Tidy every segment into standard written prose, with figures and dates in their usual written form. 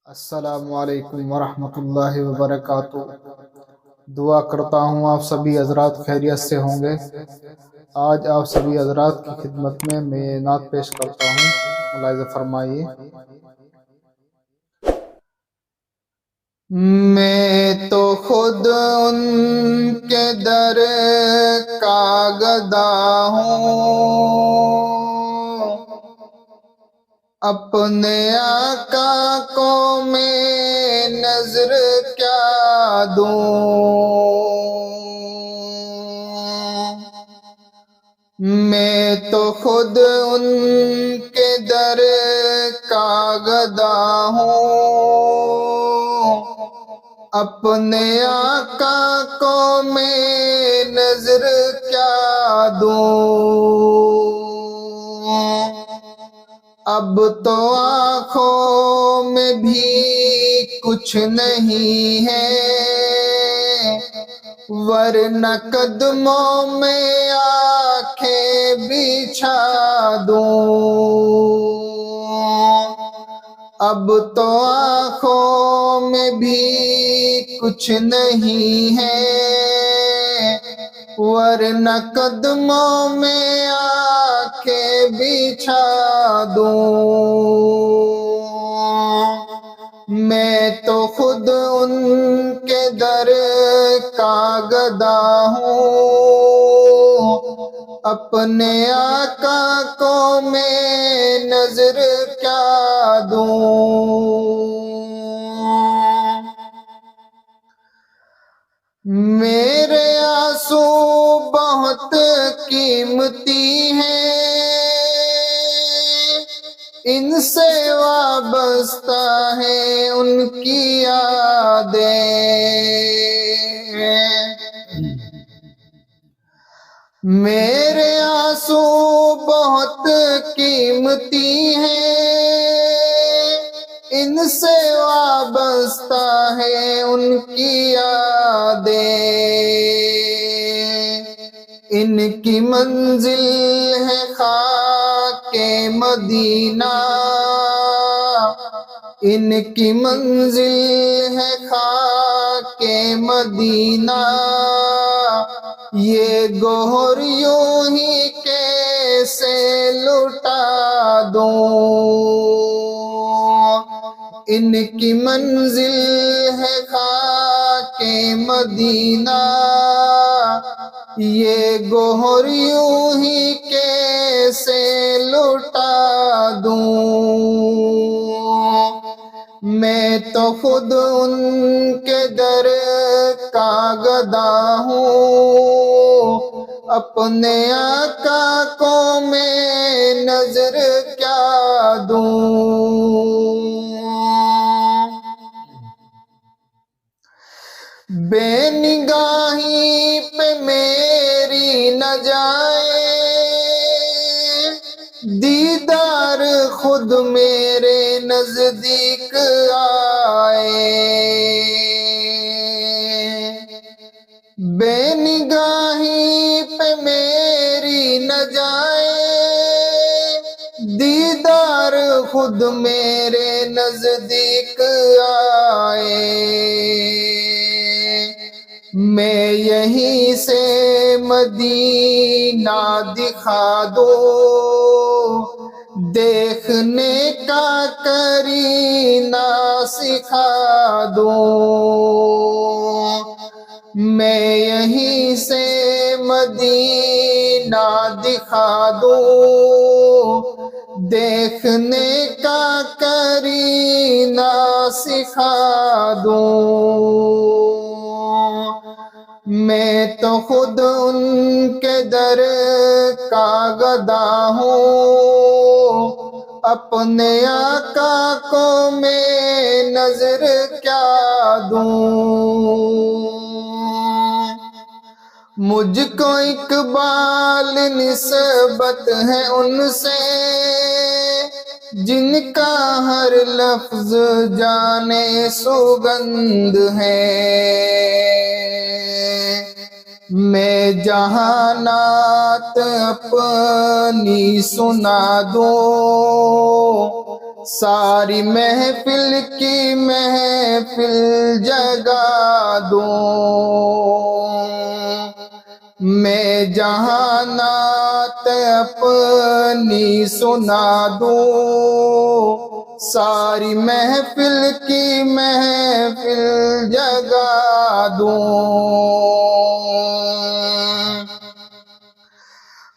السلام علیکم ورحمۃ اللہ وبرکاتہ۔ دعا کرتا ہوں آپ سبھی حضرات خیریت سے ہوں گے۔ آج آپ سبھی حضرات کی خدمت میں نعت پیش کرتا ہوں، ملاحظہ فرمائیے۔ میں تو خود ان کے در کا گدا ہوں، اپنے آقا کو میں نظر کیا دوں۔ میں تو خود ان کے در کا گدا ہوں، اپنے آقا کو میں نظر کیا دوں۔ اب تو آنکھوں میں بھی کچھ نہیں ہے، ورنہ قدموں میں آنکھیں بچھا دوں۔ اب تو آنکھوں میں بھی کچھ نہیں ہے، ورنہ قدموں میں آنکھیں بچھا دوں۔ میں تو خود ان کے در کا گدا ہوں، اپنے آقا کو میں نظر کیا دوں۔ میرے آنسو بہت قیمتی ہیں، ان سے وابستہ ہے ان کی یادیں۔ میرے آنسو بہت قیمتی ہیں، ان سے وابستہ ہے ان کی یادیں۔ ان کی منزل ہے خاک مدینہ، ان کی منزل ہے خاک مدینہ، یہ گوہر یوں ہی کیسے لٹا دوں۔ ان کی منزل ہے خاک مدینہ، یہ گوہر یوں ہی کیسے لٹا دوں۔ میں تو خود ان کے در کا گدا ہوں، اپنے آقا کو میں نظر کیا دوں۔ بے نگاہی پہ میری نہ جائے، دیدار خود میرے نزدیک آئے۔ بے نگاہی پہ میری نہ جائے، دیدار خود میرے نزدیک آئے۔ میں یہیں سے مدینہ دکھا دوں، دیکھنے کا کرینہ سکھا دوں۔ میں یہیں سے مدینہ دکھا دوں، دیکھنے کا کرینہ سکھا دوں۔ میں تو خود ان کے در کا گدا ہوں، اپنے آقا کو میں نظر کیا دوں۔ مجھ کو اقبال نسبت ہے ان سے، جن کا ہر لفظ جانے سگندھ ہے۔ میں جہاں نعت اپنی سنا دوں، ساری محفل کی محفل جگا دوں، میں جہاں نعت اپنی سنا دوں، ساری محفل کی محفل جگا دوں،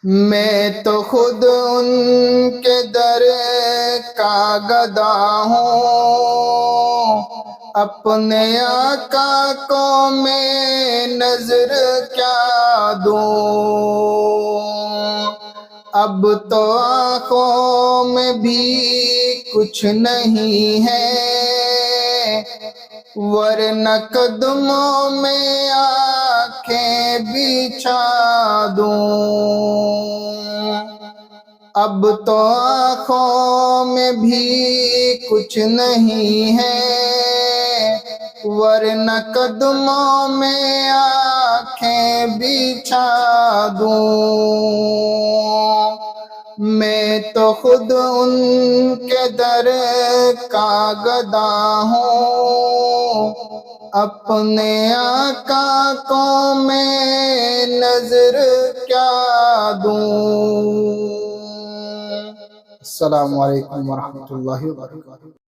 میں تو خود ان کے در کا گدا ہوں، اپنے آقا کو میں نظر کیا دوں، اب تو آنکھوں میں بھی کچھ نہیں ہے، ورنہ قدموں میں آنکھیں بچھا دوں، اب تو آنکھوں میں بھی کچھ نہیں ہے، ورنہ قدموں میں آنکھیں بچھا دوں، میں تو خود ان کے در کا گدا ہوں، اپنے آقا کو میں نظر کیا دوں۔ السلام علیکم ورحمۃ اللہ وبرکاتہ۔